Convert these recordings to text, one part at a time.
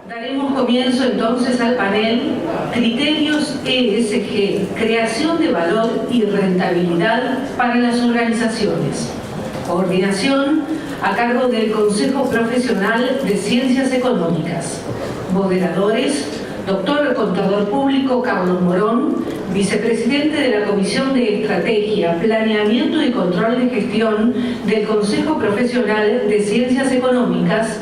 Daremos comienzo entonces al panel Criterios ESG, creación de valor y rentabilidad para las organizaciones. Coordinación a cargo del Consejo Profesional de Ciencias Económicas. Moderadores, doctor Contador Público Carlos Morón, vicepresidente de la Comisión de Estrategia, Planeamiento y Control de Gestión del Consejo Profesional de Ciencias Económicas,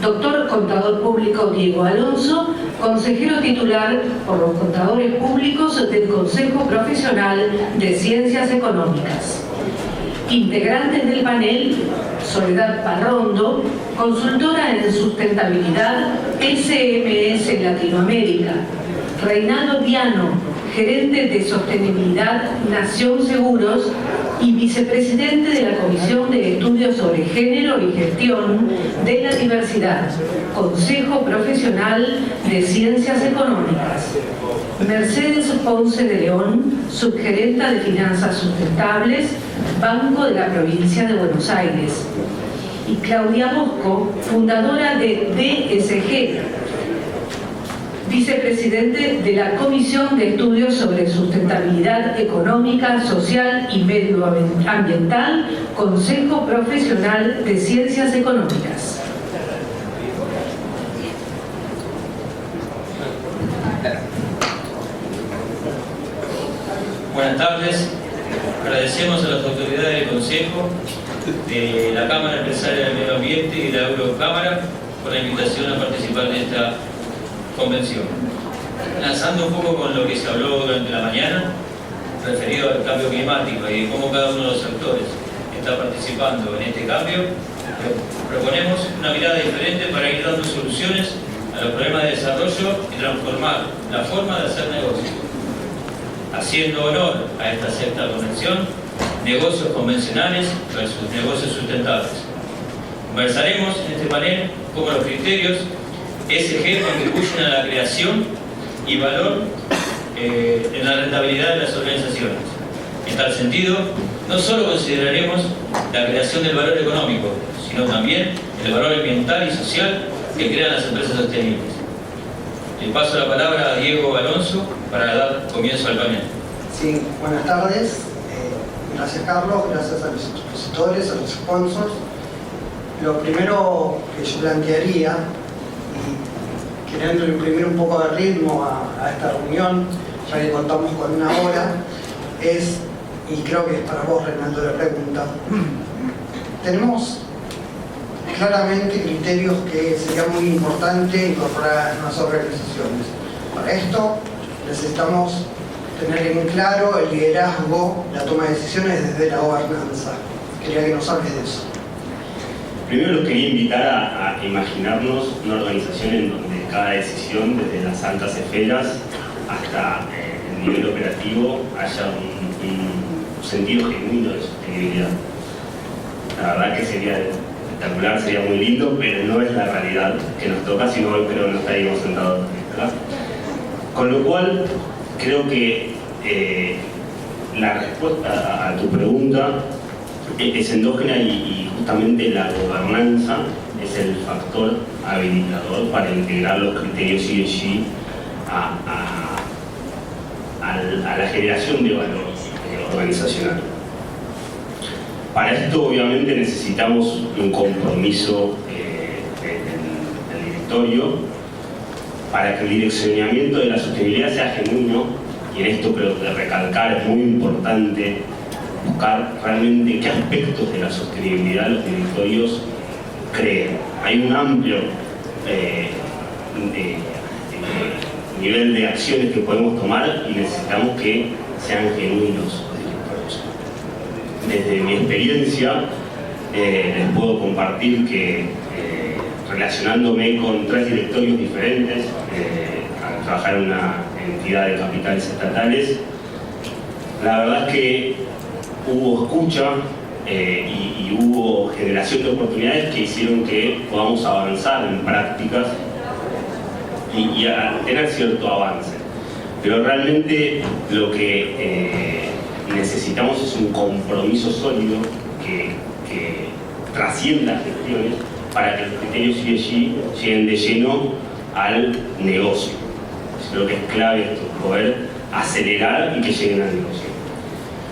doctor Contador Público Diego Alonso, consejero titular por los contadores públicos del Consejo Profesional de Ciencias Económicas. Integrantes del panel, Soledad Parrondo, consultora en sustentabilidad SMS Latinoamérica, Reinaldo Diano, gerente de sostenibilidad Nación Seguros y vicepresidente de la Comisión de Estudios sobre Género y Gestión de la Diversidad, Consejo Profesional de Ciencias Económicas. Mercedes Ponce de León, subgerenta de Finanzas Sustentables, Banco de la Provincia de Buenos Aires. Y Claudia Bosco, fundadora de DSG, vicepresidente de la Comisión de Estudios sobre Sustentabilidad Económica, Social y Medioambiental, Consejo Profesional de Ciencias Económicas. Buenas tardes. Agradecemos a las autoridades del Consejo, de la Cámara Empresaria del Medio Ambiente y de la Eurocámara por la invitación a participar de esta convención. Lanzando un poco con lo que se habló durante la mañana, referido al cambio climático y de cómo cada uno de los actores está participando en este cambio, proponemos una mirada diferente para ir dando soluciones a los problemas de desarrollo y transformar la forma de hacer negocios. Haciendo honor a esta sexta convención, negocios convencionales versus negocios sustentables. Conversaremos en este panel cómo los criterios ESG contribuyen a la creación y valor en la rentabilidad de las organizaciones. En tal sentido, no solo consideraremos la creación del valor económico, sino también el valor ambiental y social que crean las empresas sostenibles. Le paso la palabra a Diego Alonso para dar comienzo al panel. Sí, buenas tardes. Gracias, Carlos, gracias a los expositores, a los sponsors. Lo primero que yo plantearía, y queriendo imprimir un poco de ritmo a esta reunión, ya que contamos con una hora, es, y creo que es para vos, Reinaldo, la pregunta, tenemos claramente criterios que sería muy importante incorporar en las organizaciones. Para esto necesitamos tener en claro el liderazgo, la toma de decisiones desde la gobernanza. Quería que nos hables de eso. Primero los quería invitar a imaginarnos una organización en donde cada decisión, desde las altas esferas hasta el nivel operativo, haya un sentido genuino de sostenibilidad. La verdad que sería espectacular, sería muy lindo, pero no es la realidad que nos toca, sino hoy creo que no estaríamos sentados, ¿verdad? Con lo cual, creo que la respuesta a tu pregunta es endógena y justamente la gobernanza es el factor habilitador para integrar los criterios ESG a la generación de valor organizacional. Para esto obviamente necesitamos un compromiso del directorio para que el direccionamiento de la sostenibilidad sea genuino, y en esto creo que recalcar es muy importante buscar realmente qué aspectos de la sostenibilidad los directorios creen. Hay un amplio nivel de acciones que podemos tomar y necesitamos que sean genuinos los directorios. Desde mi experiencia les puedo compartir que relacionándome con 3 directorios diferentes, al trabajar en una entidad de capitales estatales, la verdad es que hubo escucha y hubo generación de oportunidades que hicieron que podamos avanzar en prácticas y a tener cierto avance. Pero realmente lo que necesitamos es un compromiso sólido que trascienda gestiones para que los criterios ESG lleguen de lleno al negocio. Creo que es clave esto, poder acelerar y que lleguen al negocio.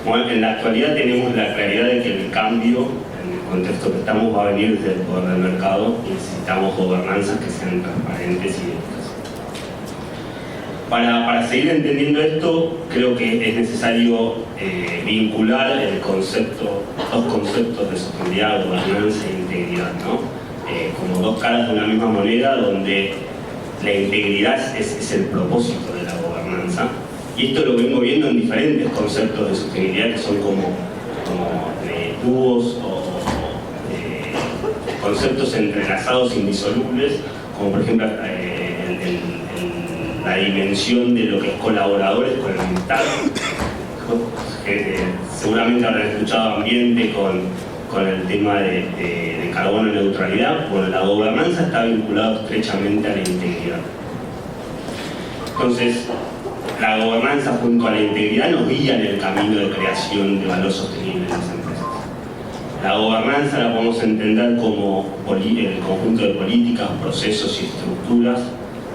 Bueno, en la actualidad tenemos la claridad de que el cambio, en el contexto que estamos, va a venir desde el poder del mercado y necesitamos gobernanzas que sean transparentes y éticas. Para seguir entendiendo esto, creo que es necesario vincular dos conceptos de sostenibilidad, gobernanza e integridad, ¿no? Como dos caras de una misma moneda, donde la integridad es el propósito de la gobernanza. Y esto lo vengo viendo en diferentes conceptos de sostenibilidad que son como dúos o conceptos entrelazados indisolubles, como por ejemplo la dimensión de lo que es colaboradores con el Estado. Seguramente habrán escuchado ambiente con el tema de carbono neutralidad. Bueno, la gobernanza está vinculada estrechamente a la integridad. Entonces, la gobernanza junto a la integridad nos guía en el camino de creación de valor sostenible en las empresas. La gobernanza la podemos entender como el conjunto de políticas, procesos y estructuras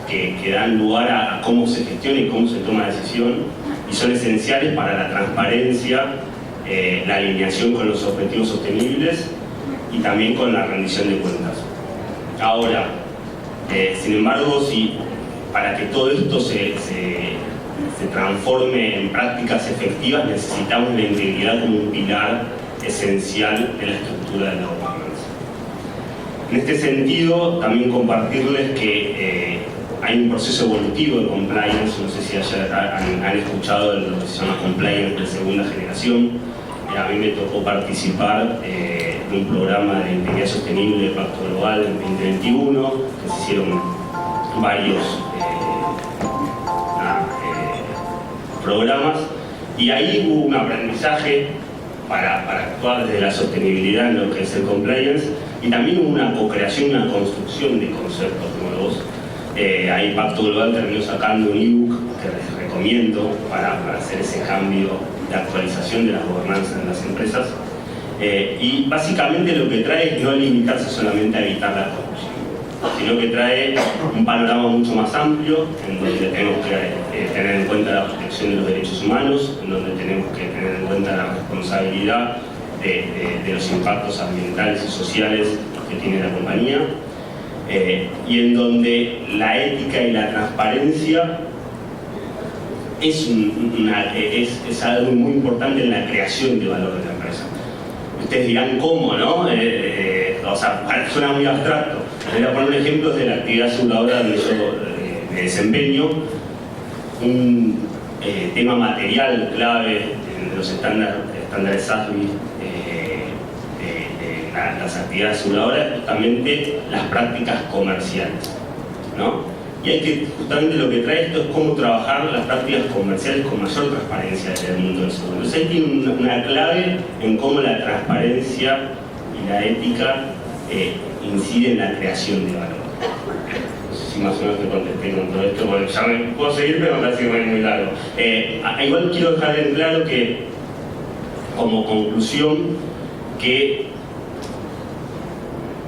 que dan lugar a cómo se gestiona y cómo se toma decisión, y son esenciales para la transparencia, la alineación con los objetivos sostenibles y también con la rendición de cuentas. Ahora, sin embargo, para que todo esto se transforme en prácticas efectivas, necesitamos la integridad como un pilar esencial de la estructura de la gobernanza. En este sentido, también compartirles que hay un proceso evolutivo de compliance. No sé si han escuchado de lo que se llama compliance de segunda generación. A mí me tocó participar de un programa de integridad sostenible de Pacto Global en 2021, que se hicieron varios programas, y ahí hubo un aprendizaje para actuar desde la sostenibilidad en lo que es el compliance, y también hubo una co-creación, una construcción de conceptos nuevos. Ahí Pacto Global terminó sacando un ebook que les recomiendo para hacer ese cambio de actualización de la gobernanza en las empresas. Y básicamente lo que trae es no limitarse solamente a evitar la corrupción, sino que trae un panorama mucho más amplio, en donde tenemos que tener en cuenta la protección de los derechos humanos, en donde tenemos que tener en cuenta la responsabilidad de los impactos ambientales y sociales que tiene la compañía, y en donde la ética y la transparencia es algo muy importante en la creación de valor de la empresa. Ustedes dirán cómo, ¿no? O sea, suena muy abstracto. Les voy a poner un ejemplo de la actividad aseguradora donde yo me desempeño. Un tema material clave de los estándares SASB de las actividades aseguradoras es justamente las prácticas comerciales, ¿no? Y hay que, justamente lo que trae esto es cómo trabajar las prácticas comerciales con mayor transparencia en el mundo del seguro. Entonces ahí tiene una clave en cómo la transparencia y la ética inciden en la creación de valor. No sé si más o menos te contesté con todo esto, porque ya me puedo seguir, pero me parece que va a ir muy largo. Igual quiero dejar en claro que, como conclusión, que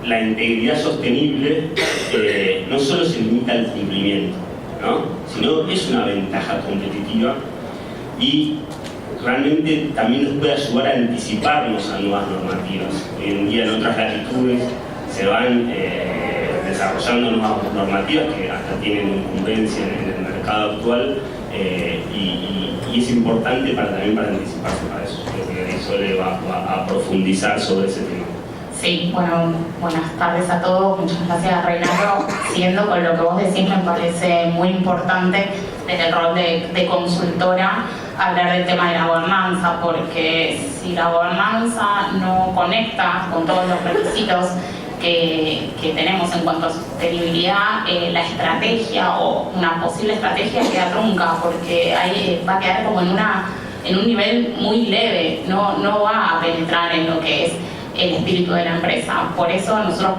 la integridad sostenible no solo se limita al cumplimiento, ¿no? Sino es una ventaja competitiva y realmente también nos puede ayudar a anticiparnos a nuevas normativas. Hoy en día en otras latitudes se van desarrollando nuevas normativas que hasta tienen incumbencia en el mercado actual, y es importante también para anticiparse para eso. Creo que eso le va a profundizar sobre ese tema. Sí, bueno, buenas tardes a todos, muchas gracias Reinaldo. Siguiendo con lo que vos decís, me parece muy importante desde el rol de consultora hablar del tema de la gobernanza, porque si la gobernanza no conecta con todos los requisitos que tenemos en cuanto a sostenibilidad, la estrategia o una posible estrategia queda trunca, porque ahí va a quedar como en un nivel muy leve, no va a penetrar en lo que es el espíritu de la empresa. Por eso nosotros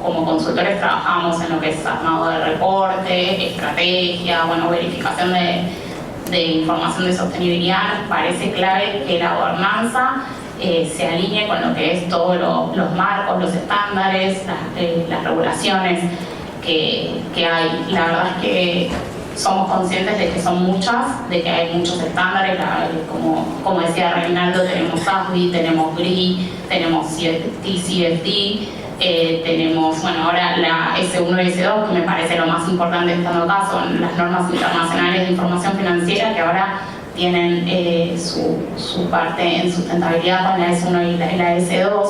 como consultores trabajamos en lo que es armado de reporte, estrategia, verificación de información de sostenibilidad. Nos parece clave que la gobernanza se alinee con lo que es todos los marcos, los estándares, las regulaciones. que hay. La verdad es que somos conscientes de que son muchas, de que hay muchos estándares, como decía Reinaldo, tenemos ASBI, tenemos GRI, tenemos TCFD, tenemos, bueno, ahora la S1 y S2, que me parece lo más importante estando acá, son las normas internacionales de información financiera, que ahora tienen su parte en sustentabilidad con la S1 y la S2.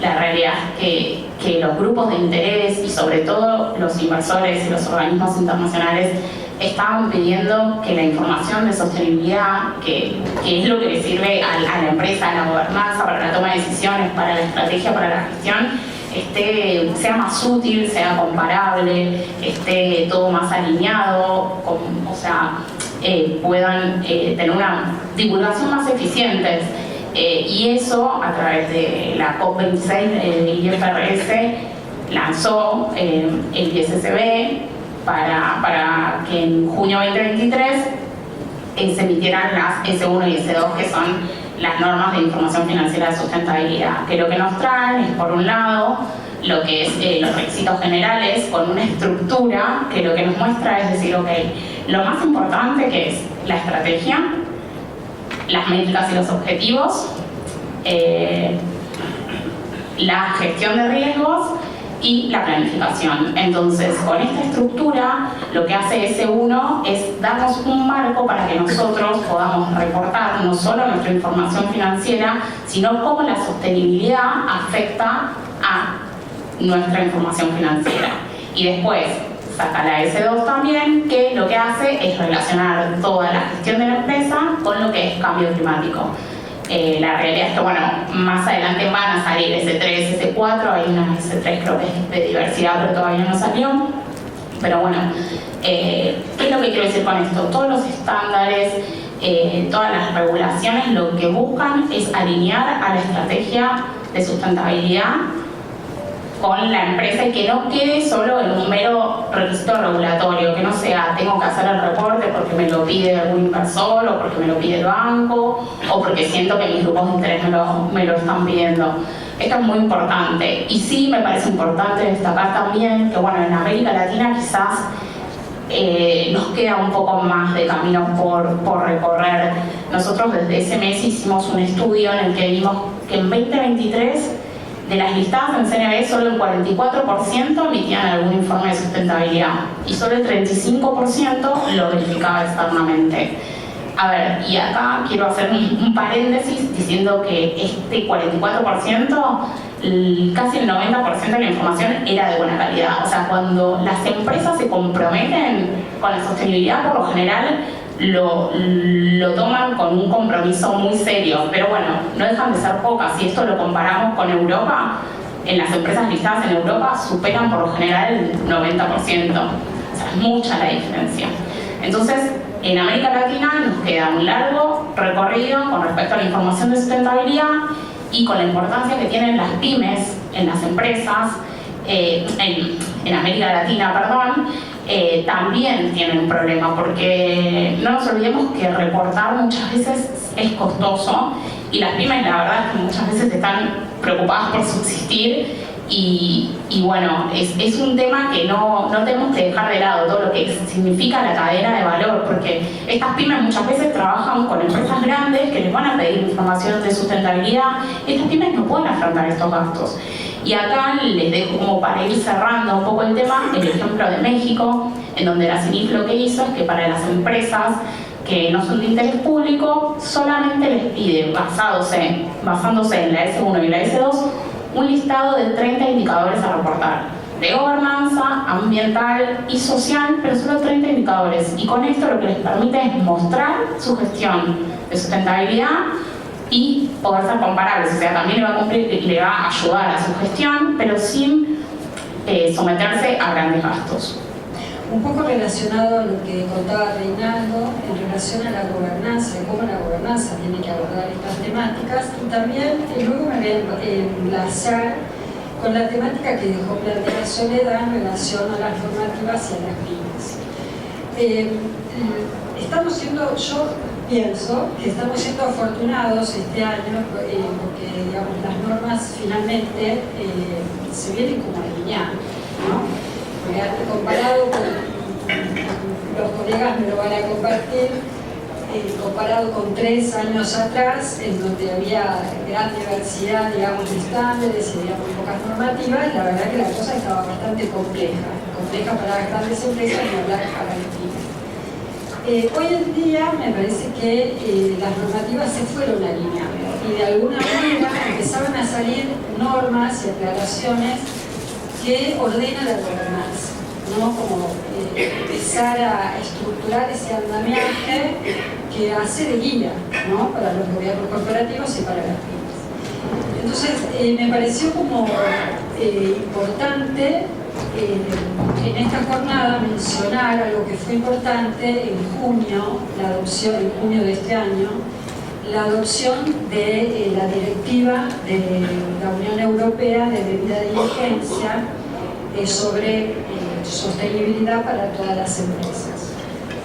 La realidad es que los grupos de interés y sobre todo los inversores y los organismos internacionales estaban pidiendo que la información de sostenibilidad, que es lo que le sirve a la empresa, a la gobernanza, para la toma de decisiones, para la estrategia, para la gestión, sea más útil, sea comparable, esté todo más alineado, puedan tener una divulgación más eficiente. Y eso, a través de la COP26, el IFRS lanzó el ISSB para que en junio 2023 se emitieran las S1 y S2, que son las normas de información financiera de sustentabilidad, que lo que nos traen es, por un lado, lo que es los requisitos generales, con una estructura que lo que nos muestra es decir, ok, lo más importante que es la estrategia, las métricas y los objetivos, la gestión de riesgos y la planificación. Entonces, con esta estructura, lo que hace S1 es darnos un marco para que nosotros podamos reportar no solo nuestra información financiera, sino cómo la sostenibilidad afecta a nuestra información financiera. Y después saca la S2 también, que lo que hace es relacionar toda la gestión de la empresa con lo que es cambio climático. La realidad es que, bueno, más adelante van a salir S3, S4, hay una S3 creo que es de diversidad, pero todavía no salió. Pero bueno, ¿qué es lo que quiero decir con esto? Todos los estándares, todas las regulaciones lo que buscan es alinear a la estrategia de sustentabilidad con la empresa y que no quede solo en un mero requisito regulatorio, que no sea tengo que hacer el reporte porque me lo pide algún inversor o porque me lo pide el banco o porque siento que mis grupos de interés me lo están pidiendo. Esto es muy importante y sí me parece importante destacar también que, bueno, en América Latina quizás nos queda un poco más de camino por recorrer. Nosotros desde ese mes hicimos un estudio en el que vimos que en 2023 de las listadas en CNB, solo el 44% emitían algún informe de sustentabilidad y solo el 35% lo verificaba externamente. A ver, y acá quiero hacer un paréntesis diciendo que este 44%, casi el 90% de la información era de buena calidad. O sea, cuando las empresas se comprometen con la sostenibilidad, por lo general lo toman con un compromiso muy serio, pero bueno, no dejan de ser pocas. Si esto lo comparamos con Europa, en las empresas listadas en Europa superan por lo general el 90%, o sea, es mucha la diferencia. Entonces, en América Latina nos queda un largo recorrido con respecto a la información de sustentabilidad y con la importancia que tienen las pymes en las empresas, en América Latina, también tienen un problema, porque no nos olvidemos que reportar muchas veces es costoso y las pymes, la verdad es que muchas veces están preocupadas por subsistir y bueno, es un tema que no tenemos que dejar de lado, todo lo que significa la cadena de valor, porque estas pymes muchas veces trabajan con empresas grandes que les van a pedir información de sustentabilidad y estas pymes no pueden afrontar estos gastos. Y acá les dejo, como para ir cerrando un poco el tema, el ejemplo de México, en donde la CINIF lo que hizo es que para las empresas que no son de interés público, solamente les pide, basándose en la S1 y la S2, un listado de 30 indicadores a reportar, de gobernanza, ambiental y social, pero solo 30 indicadores. Y con esto lo que les permite es mostrar su gestión de sustentabilidad y poder ser comparables, o sea, también le va a ayudar a su gestión, pero sin someterse a grandes gastos. Un poco relacionado a lo que contaba Reinaldo en relación a la gobernanza y cómo la gobernanza tiene que abordar estas temáticas, y también luego me voy a enlazar con la temática que dejó plantear Soledad en relación a las normativas y a las pymes. Yo pienso que estamos siendo afortunados este año porque, digamos, las normas finalmente se vienen como alineando. ¿no? Porque comparado con, los colegas me lo van a compartir, comparado con 3 años atrás, en donde había gran diversidad, digamos, de estándares y había muy pocas normativas, la verdad que la cosa estaba bastante compleja para las grandes empresas y hablar para las pymes. Hoy en día me parece que las normativas se fueron alineando y de alguna manera empezaban a salir normas y aclaraciones que ordenan la gobernanza, ¿no? Como empezar a estructurar ese andamiaje que hace de guía, ¿no? Para los gobiernos corporativos y para las pymes. Entonces me pareció como importante en esta jornada mencionar algo que fue importante en junio, en junio de este año, la adopción de la directiva de la Unión Europea de debida diligencia sobre sostenibilidad para todas las empresas.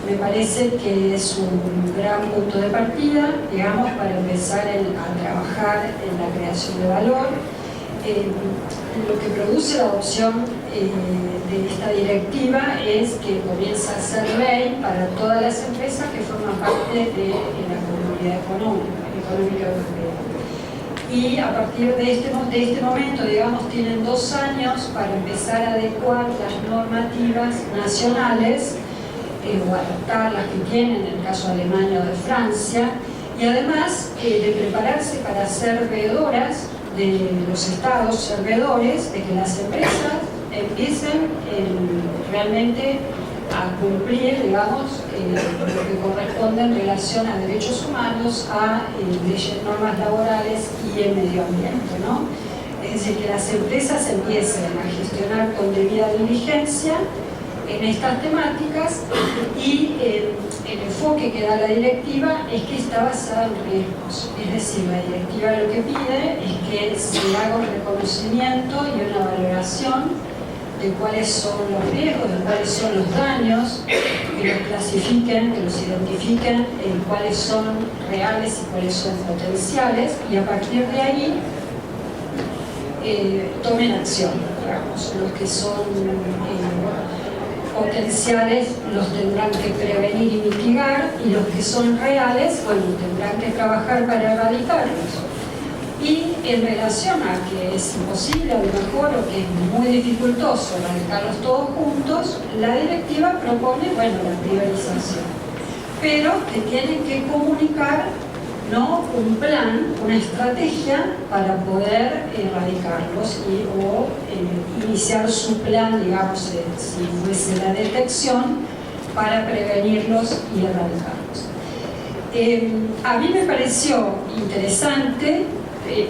Me parece que es un gran punto de partida, digamos, para empezar a trabajar en la creación de valor. Lo que produce la adopción de esta directiva es que comienza a ser ley para todas las empresas que forman parte de la Comunidad Económica Europea. Y a partir de este momento, digamos, tienen 2 años para empezar a adecuar las normativas nacionales o adaptar las que tienen, en el caso de Alemania o de Francia, y además de prepararse para ser veedoras de los estados, ser veedores de que las empresas empiecen realmente a cumplir, digamos, lo que corresponde en relación a derechos humanos, a leyes, normas laborales y el medio ambiente, ¿no? Es decir, que las empresas empiecen a gestionar con debida diligencia en estas temáticas y el enfoque que da la directiva es que está basada en riesgos. Es decir, la directiva lo que pide es que se haga un reconocimiento y una valoración de cuáles son los riesgos, de cuáles son los daños, que los clasifiquen, que los identifiquen, cuáles son reales y cuáles son potenciales, y a partir de ahí tomen acción, digamos. Los que son potenciales los tendrán que prevenir y mitigar, y los que son reales, bueno, tendrán que trabajar para erradicarlos. Y en relación a que es imposible a lo mejor o que es muy dificultoso erradicarlos todos juntos, la directiva propone, bueno, la priorización, pero que tienen que comunicar, ¿no?, un plan, una estrategia para poder erradicarlos o iniciar su plan, digamos, si fuese la detección, para prevenirlos y erradicarlos. A mí me pareció interesante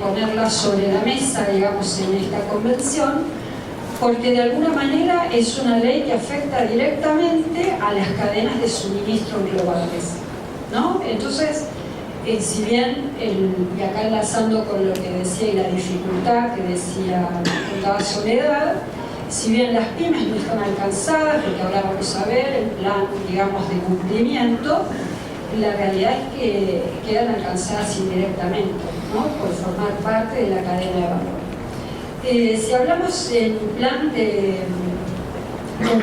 ponerla sobre la mesa, digamos, en esta convención, porque de alguna manera es una ley que afecta directamente a las cadenas de suministro globales, ¿no? Entonces, si bien, y acá enlazando con lo que decía y la dificultad que contaba Soledad, si bien las pymes no están alcanzadas, porque ahora vamos a ver el plan, digamos, de cumplimiento, la realidad es que quedan alcanzadas indirectamente, ¿no?, por formar parte de la cadena de valor. Si hablamos en plan de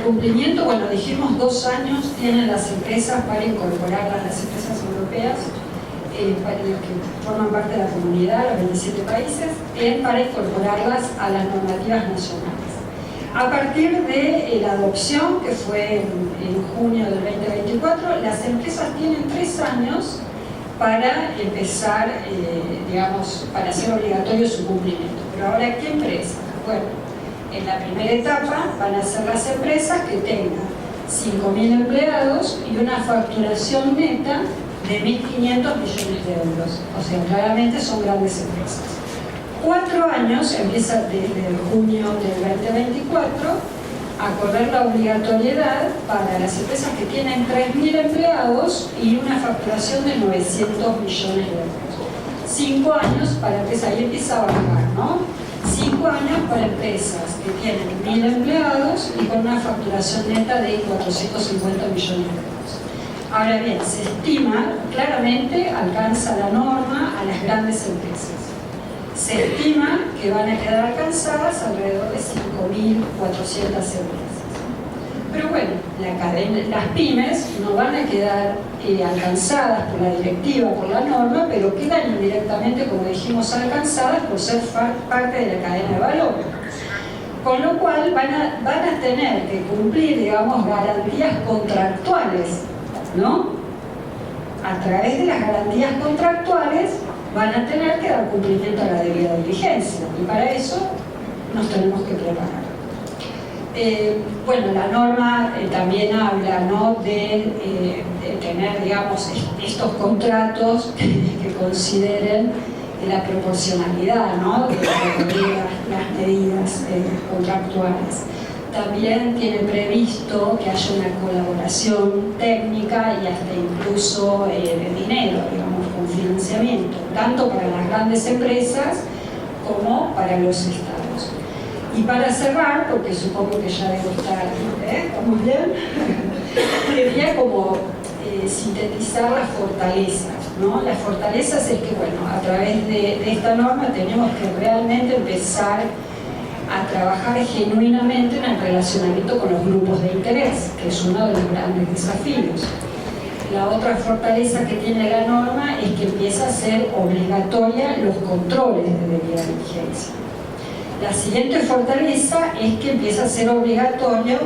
cumplimiento, bueno, dijimos 2 años tienen las empresas para incorporarlas, las empresas europeas, para los que forman parte de la comunidad, los 27 países, para incorporarlas a las normativas nacionales. A partir de la adopción, que fue en junio del 2024, las empresas tienen 3 años para empezar, digamos, para hacer obligatorio su cumplimiento. Pero ahora, ¿qué empresas? Bueno, en la primera etapa van a ser las empresas que tengan 5.000 empleados y una facturación neta de 1.500 millones de euros. O sea, claramente son grandes empresas. 4 años, empieza desde junio del 2024, a correr la obligatoriedad para las empresas que tienen 3.000 empleados y una facturación de 900 millones de euros. 5 años para empresas, ahí empieza a bajar, ¿no? 5 años para empresas que tienen 1.000 empleados y con una facturación neta de 450 millones de euros. Ahora bien, se estima, claramente alcanza la norma a las grandes empresas. Se estima que van a quedar alcanzadas alrededor de 5.400 empresas. Pero bueno, las pymes no van a quedar alcanzadas por la directiva, por la norma, pero quedan indirectamente, como dijimos, alcanzadas por ser parte de la cadena de valor. Con lo cual van a tener que cumplir, digamos, garantías contractuales, ¿no? A través de las garantías contractuales van a tener que dar cumplimiento a la debida diligencia, y para eso nos tenemos que preparar. Bueno, la norma también habla, ¿no?, de tener, digamos, estos contratos que consideren la proporcionalidad, ¿no?, de las medidas contractuales. También tiene previsto que haya una colaboración técnica y hasta incluso de dinero, digamos, con financiamiento, tanto para las grandes empresas como para los estados. Y para cerrar, porque supongo que ya debo estar, ¿estamos bien? Quería como sintetizar las fortalezas, ¿no? Las fortalezas es que, bueno, a través de esta norma tenemos que realmente empezar a trabajar genuinamente en el relacionamiento con los grupos de interés, que es uno de los grandes desafíos. La otra fortaleza que tiene la norma es que empieza a ser obligatoria los controles de debida diligencia. La siguiente fortaleza es que empieza a ser obligatorio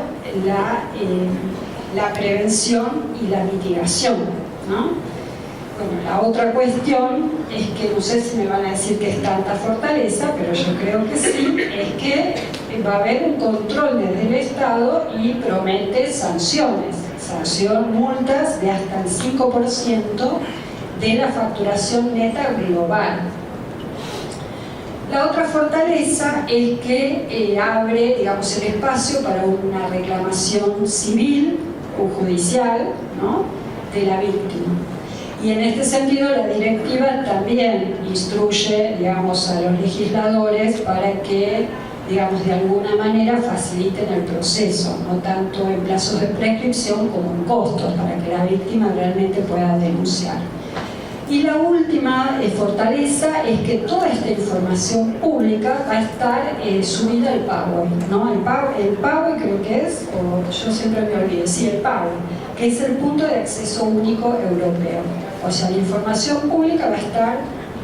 la prevención y la mitigación, ¿no? Bueno, la otra cuestión es que, no sé si me van a decir que es tanta fortaleza, pero yo creo que sí, es que va a haber un control desde el Estado y promete sanciones, multas de hasta el 5% de la facturación neta global. La otra fortaleza es que abre, digamos, el espacio para una reclamación civil o judicial, ¿no?, de la víctima. Y en este sentido la directiva también instruye, digamos, a los legisladores para que, digamos, de alguna manera faciliten el proceso, no tanto en plazos de prescripción como en costos, para que la víctima realmente pueda denunciar. Y la última fortaleza es que toda esta información pública va a estar subida al PowerPoint, ¿no? El PowerPoint creo que es, o yo siempre me olvido, sí, el PowerPoint, que es el punto de acceso único europeo. O sea, la información pública va a estar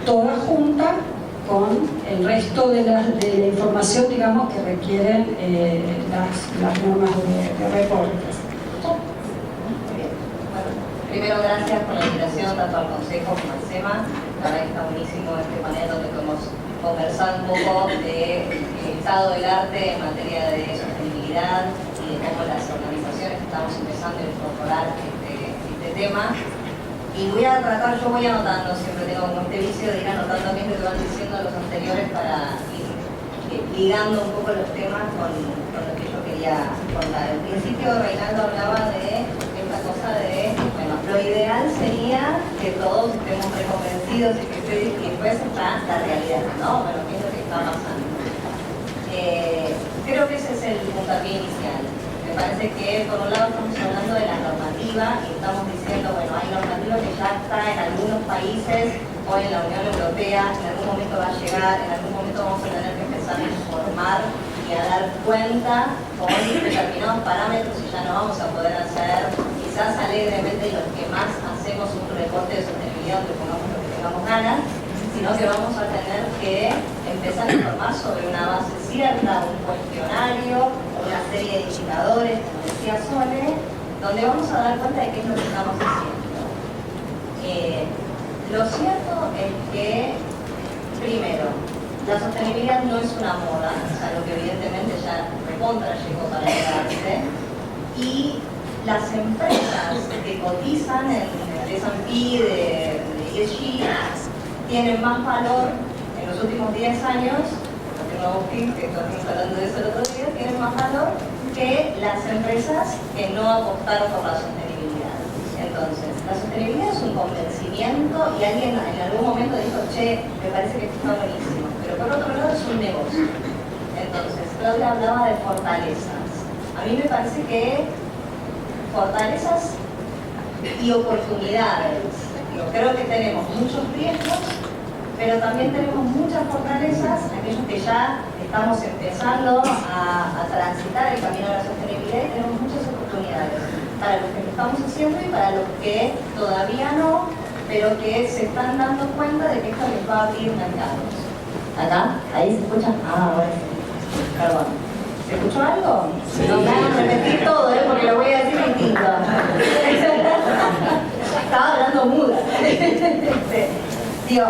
toda junta con el resto de la información, digamos, que requieren las normas de reportes. Primero, gracias por la invitación tanto al Consejo como al SEMA. La verdad que está buenísimo este panel donde podemos conversar un poco del estado del arte en materia de sostenibilidad y de cómo las organizaciones estamos empezando a incorporar este tema. Y voy a tratar, yo voy anotando, siempre tengo como este vicio de ir anotando qué es lo que van diciendo los anteriores para ir ligando un poco los temas con lo que yo quería contar. Al principio Reinaldo hablaba de esta cosa de, bueno, lo ideal sería que todos estemos reconvencidos y que después está la realidad, ¿no? Bueno, ¿qué es lo que está pasando? Creo que ese es el puntapié inicial. Me parece que por un lado estamos hablando de la normativa y estamos diciendo, bueno, hay normativa que ya está en algunos países o en la Unión Europea, en algún momento va a llegar, en algún momento vamos a tener que empezar a informar y a dar cuenta con determinados parámetros y ya no vamos a poder hacer quizás alegremente los que más hacemos un reporte de sostenibilidad, que pongamos lo que tengamos ganas, sino que vamos a tener que empezar a informar sobre una base cierta, un cuestionario, una serie de indicadores, como decía Sole, donde vamos a dar cuenta de qué es lo que estamos haciendo. Lo cierto es que, primero, la sostenibilidad no es una moda, es algo que evidentemente ya recontra llegó para quedarse, y las empresas que cotizan en el S&P de ESG tienen más valor en los últimos 10 años, los nuevos PIB, que estuvimos hablando de eso el otro día, tienen más valor que las empresas que no apostaron por la sostenibilidad. Entonces, la sostenibilidad es un convencimiento y alguien en algún momento dijo, che, me parece que esto está buenísimo, pero por otro lado es un negocio. Entonces, Claudia hablaba de fortalezas. A mí me parece que fortalezas y oportunidades. Yo creo que tenemos muchos riesgos, pero también tenemos muchas fortalezas, aquellos que ya estamos empezando a transitar el camino de la sostenibilidad, y tenemos muchas oportunidades para los que lo estamos haciendo y para los que todavía no, pero que se están dando cuenta de que esto les va a abrir mercados. ¿Acá? ¿Ahí se escucha? Ah, ahora sí. Perdón. ¿Se escuchó algo? Sí. No me hagan repetir todo, porque lo voy a decir distinto. Estaba hablando muda. Digo,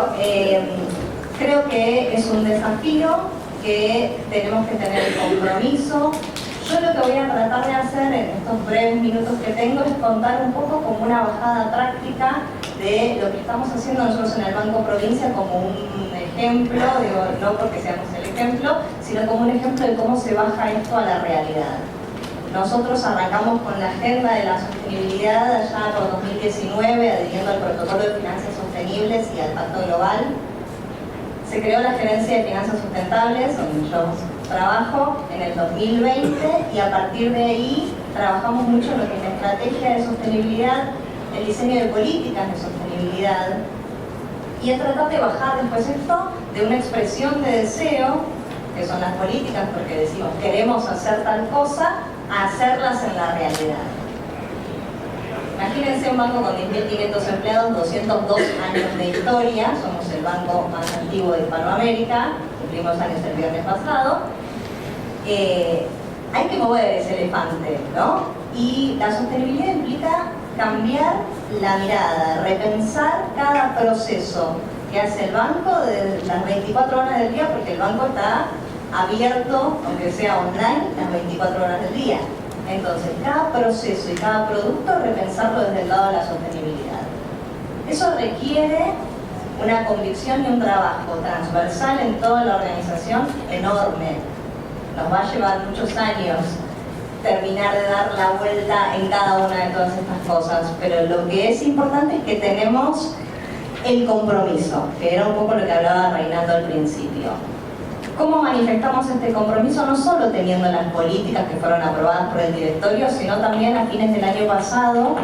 creo que es un desafío que tenemos que tener el compromiso. Yo lo que voy a tratar de hacer en estos breves minutos que tengo es contar un poco como una bajada práctica de lo que estamos haciendo nosotros en el Banco Provincia como un ejemplo, digo, no porque seamos el ejemplo, sino como un ejemplo de cómo se baja esto a la realidad. Nosotros arrancamos con la agenda de la sostenibilidad allá por 2019, adhiriendo al Protocolo de Finanzas Sostenibles y al Pacto Global. Se creó la Gerencia de Finanzas Sustentables, donde yo trabajo, en el 2020, y a partir de ahí trabajamos mucho en lo que es la estrategia de sostenibilidad, el diseño de políticas de sostenibilidad, y en tratar de bajar después esto de una expresión de deseo, que son las políticas, porque decimos queremos hacer tal cosa, a hacerlas en la realidad. Imagínense un banco con 10.500 empleados, 202 años de historia, somos el banco más antiguo de Hispanoamérica, cumplimos años el viernes pasado. Hay que mover ese elefante, ¿no? Y la sostenibilidad implica cambiar la mirada, repensar cada proceso que hace el banco de las 24 horas del día, porque el banco está abierto, aunque sea online, las 24 horas del día. Entonces, cada proceso y cada producto, repensarlo desde el lado de la sostenibilidad. Eso requiere una convicción y un trabajo transversal en toda la organización enorme. Nos va a llevar muchos años terminar de dar la vuelta en cada una de todas estas cosas, pero lo que es importante es que tenemos el compromiso, que era un poco lo que hablaba Reinaldo al principio. ¿Cómo manifestamos este compromiso? No solo teniendo las políticas que fueron aprobadas por el directorio, sino también a fines del año pasado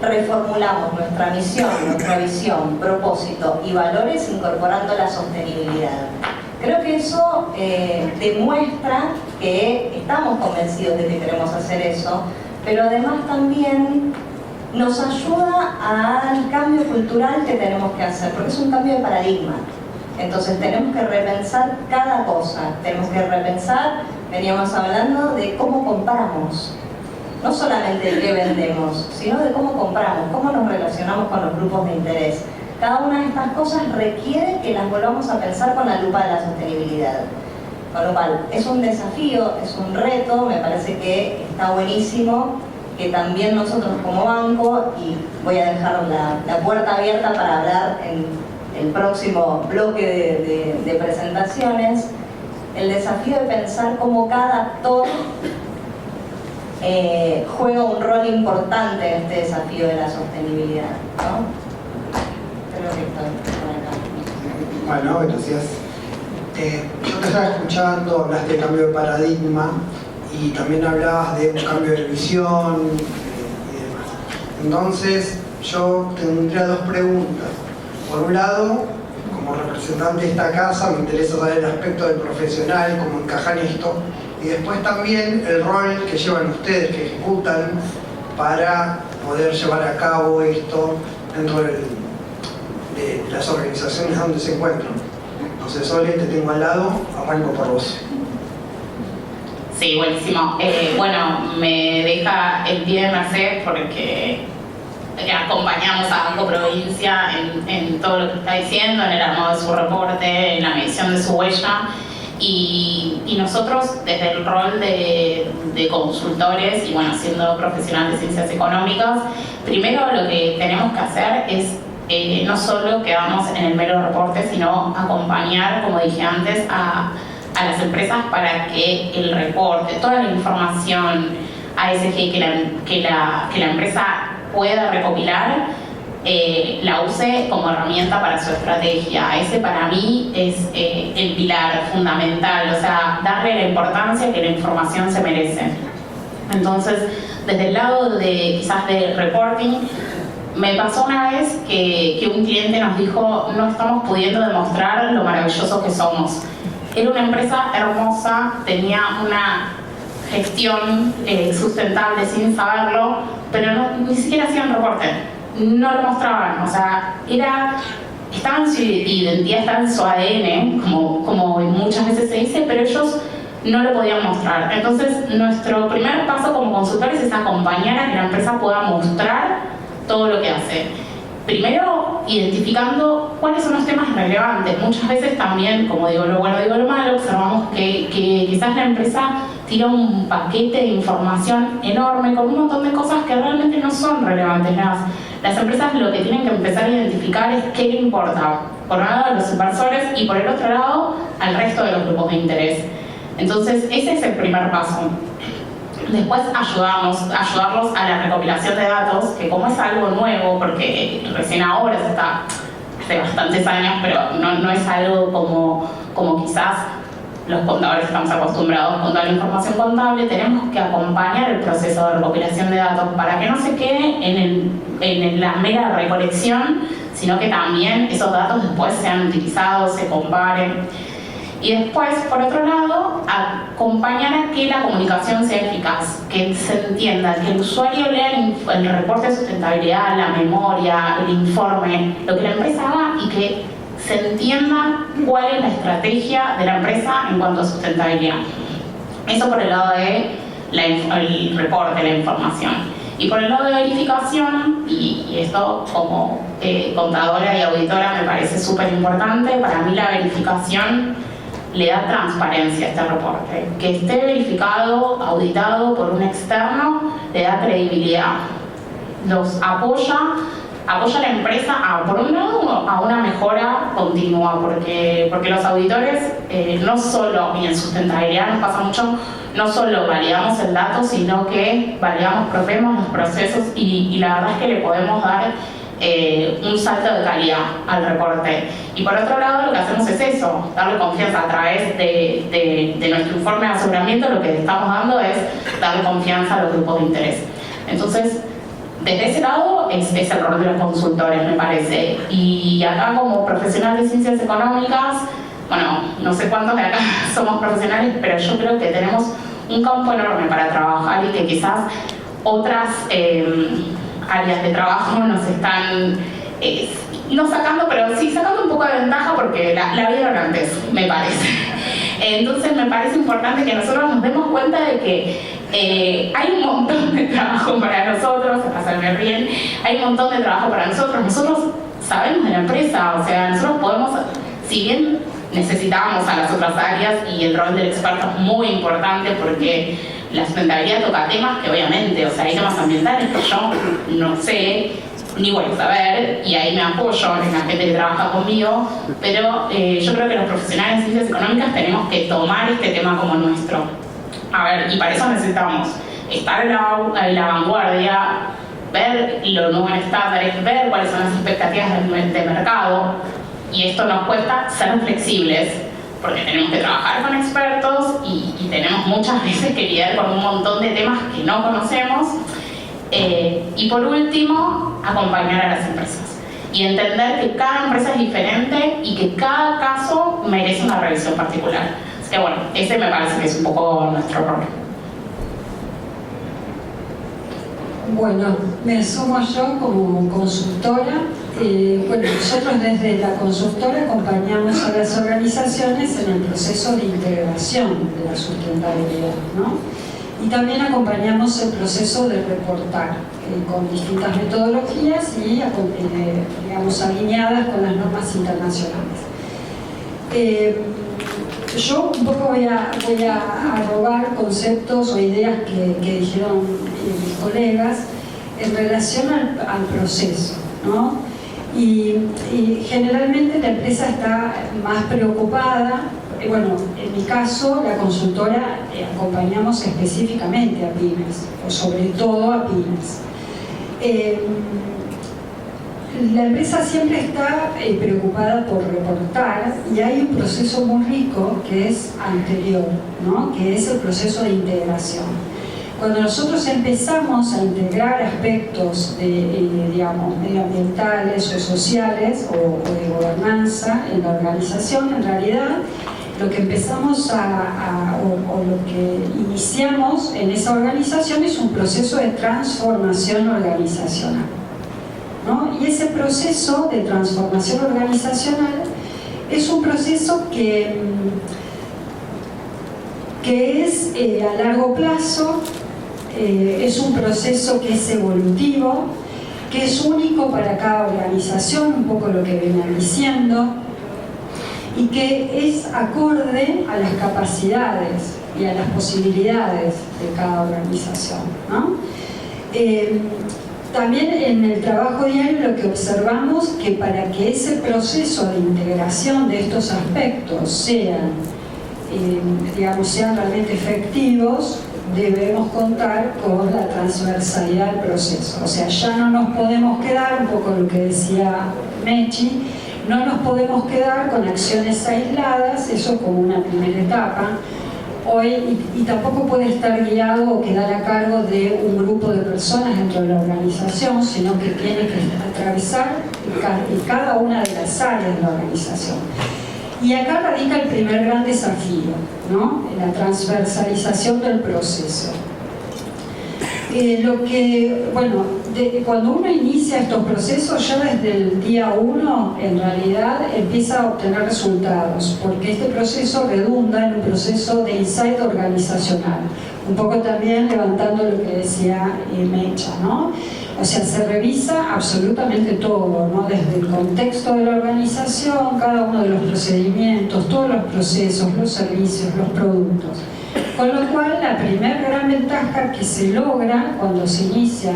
reformulamos nuestra misión, nuestra visión, propósito y valores incorporando la sostenibilidad. Creo que eso demuestra que estamos convencidos de que queremos hacer eso, pero además también nos ayuda al cambio cultural que tenemos que hacer, porque es un cambio de paradigma. Entonces tenemos que repensar cada cosa, tenemos que repensar, veníamos hablando de cómo compramos, no solamente de qué vendemos, sino de cómo compramos, cómo nos relacionamos con los grupos de interés. Cada una de estas cosas requiere que las volvamos a pensar con la lupa de la sostenibilidad. Con lo cual, es un desafío, es un reto, me parece que está buenísimo que también nosotros como banco, y voy a dejar la puerta abierta para hablar en el próximo bloque de presentaciones, el desafío de pensar cómo cada actor juega un rol importante en este desafío de la sostenibilidad, ¿no? Creo que estoy por acá. Bueno, gracias. Yo te estaba escuchando, hablaste de cambio de paradigma y también hablabas de un cambio de visión y demás. Entonces, yo tendría dos preguntas. Por un lado, como representante de esta casa, me interesa saber el aspecto del profesional, cómo encajan esto, y después también el rol que llevan ustedes, que ejecutan para poder llevar a cabo esto dentro de las organizaciones donde se encuentran. Entonces, Sole, te tengo al lado, arranco por vos. Sí, buenísimo. Bueno, me deja el pie de Mercedes porque acompañamos a Banco Provincia en todo lo que está diciendo, en el armado de su reporte, en la medición de su huella, y nosotros desde el rol de consultores y bueno, siendo profesionales de ciencias económicas, primero lo que tenemos que hacer es no solo quedarnos en el mero reporte, sino acompañar, como dije antes, a las empresas para que el reporte, toda la información ASG que la empresa pueda recopilar, la use como herramienta para su estrategia. Ese para mí es el pilar fundamental, o sea, darle la importancia que la información se merece. Entonces, desde el lado de quizás de reporting, Me pasó una vez que un cliente nos dijo, no estamos pudiendo demostrar lo maravillosos que somos. Era una empresa hermosa, tenía una gestión sustentable sin saberlo, pero ni siquiera hacían reporte, no lo mostraban, o sea, estaba en su identidad, estaba en su ADN, como muchas veces se dice, pero ellos no lo podían mostrar. Entonces, nuestro primer paso como consultores es acompañar a que la empresa pueda mostrar todo lo que hace. Primero, identificando cuáles son los temas relevantes. Muchas veces también, como digo lo bueno, digo lo malo, observamos que quizás la empresa tira un paquete de información enorme con un montón de cosas que realmente no son relevantes. Las empresas lo que tienen que empezar a identificar es qué le importa, por un lado a los inversores y por el otro lado al resto de los grupos de interés. Entonces, ese es el primer paso. Después ayudarlos a la recopilación de datos, que como es algo nuevo, porque recién ahora se está, hace bastantes años, pero no es algo como quizás los contadores estamos acostumbrados con toda la información contable, tenemos que acompañar el proceso de recopilación de datos para que no se quede en la mera recolección, sino que también esos datos después sean utilizados, se comparen. Y después, por otro lado, acompañar a que la comunicación sea eficaz, que se entienda, que el usuario lea el reporte de sustentabilidad, la memoria, el informe, lo que la empresa haga y que se entienda cuál es la estrategia de la empresa en cuanto a sustentabilidad. Eso por el lado del reporte, la información. Y por el lado de verificación, y esto como contadora y auditora me parece súper importante, para mí la verificación le da transparencia a este reporte. Que esté verificado, auditado por un externo, le da credibilidad. Los apoya a la empresa, por un lado, a una mejora continua, porque los auditores no solo, y en sustentabilidad nos pasa mucho, no solo validamos el dato, sino que validamos, proveemos los procesos y la verdad es que le podemos dar un salto de calidad al reporte. Y por otro lado, lo que hacemos es eso, darle confianza a través de nuestro informe de aseguramiento. Lo que estamos dando es darle confianza a los grupos de interés. Entonces, desde ese lado es el rol de los consultores, me parece. Y acá, como profesionales de ciencias económicas, bueno, no sé cuántos de acá somos profesionales, pero yo creo que tenemos un campo enorme para trabajar y que quizás otras áreas de trabajo nos están no sacando, pero sí sacando un poco de ventaja porque la vieron antes, me parece. Entonces me parece importante que nosotros nos demos cuenta de que hay un montón de trabajo para nosotros, pasarme bien, hay un montón de trabajo para nosotros sabemos de la empresa, o sea, nosotros podemos, si bien necesitamos a las otras áreas y el rol del experto es muy importante porque la sustentabilidad toca temas que obviamente, o sea, hay temas ambientales que yo no sé ni voy a saber y ahí me apoyo en la gente que trabaja conmigo, pero yo creo que los profesionales de ciencias económicas tenemos que tomar este tema como nuestro. A ver, y para eso necesitamos estar en la vanguardia, ver lo nuevo en estándares, ver cuáles son las expectativas de mercado, y esto nos cuesta ser flexibles, porque tenemos que trabajar con expertos y tenemos muchas veces que lidiar con un montón de temas que no conocemos. Y por último, acompañar a las empresas y entender que cada empresa es diferente y que cada caso merece una revisión particular. Así que bueno, ese me parece que es un poco nuestro rol. Bueno, me sumo yo como consultora. Bueno, nosotros desde la consultora acompañamos a las organizaciones en el proceso de integración de la sustentabilidad, ¿no? Y también acompañamos el proceso de reportar con distintas metodologías y digamos, alineadas con las normas internacionales. Yo un poco voy a robar conceptos o ideas que dijeron mis colegas en relación al proceso, ¿no? Y generalmente la empresa está más preocupada. Bueno, en mi caso, la consultora acompañamos específicamente a pymes, o sobre todo a pymes. La empresa siempre está preocupada por reportar y hay un proceso muy rico que es anterior, ¿no? Que es el proceso de integración. Cuando nosotros empezamos a integrar aspectos digamos, medioambientales o sociales o de gobernanza en la organización, en realidad lo que empezamos o lo que iniciamos en esa organización es un proceso de transformación organizacional, ¿no? Y ese proceso de transformación organizacional es un proceso que es a largo plazo, es un proceso que es evolutivo, que es único para cada organización, un poco lo que venían diciendo, y que es acorde a las capacidades y a las posibilidades de cada organización, ¿no? También en el trabajo diario lo que observamos que para que ese proceso de integración de estos aspectos sean realmente efectivos, debemos contar con la transversalidad del proceso. O sea, ya no nos podemos quedar, un poco lo que decía Mechi, no nos podemos quedar con acciones aisladas, eso como una primera etapa. Hoy, y tampoco puede estar guiado o quedar a cargo de un grupo de personas dentro de la organización, sino que tiene que atravesar cada una de las áreas de la organización. Y acá radica el primer gran desafío, ¿no? La transversalización del proceso. Cuando uno inicia estos procesos, ya desde el día 1, en realidad empieza a obtener resultados, porque este proceso redunda en un proceso de insight organizacional. Un poco también levantando lo que decía Mecha, ¿no? O sea, se revisa absolutamente todo, ¿no? Desde el contexto de la organización, cada uno de los procedimientos, todos los procesos, los servicios, los productos. Con lo cual, la primera gran ventaja que se logra cuando se inicia,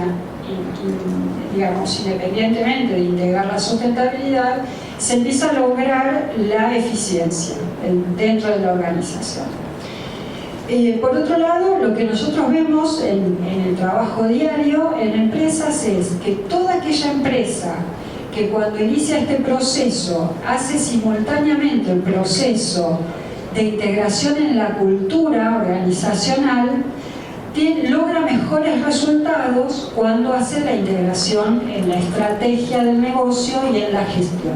digamos, independientemente de integrar la sustentabilidad, se empieza a lograr la eficiencia dentro de la organización. Por otro lado, lo que nosotros vemos en el trabajo diario en empresas es que toda aquella empresa que cuando inicia este proceso hace simultáneamente el proceso de integración en la cultura organizacional, logra mejores resultados cuando hace la integración en la estrategia del negocio y en la gestión.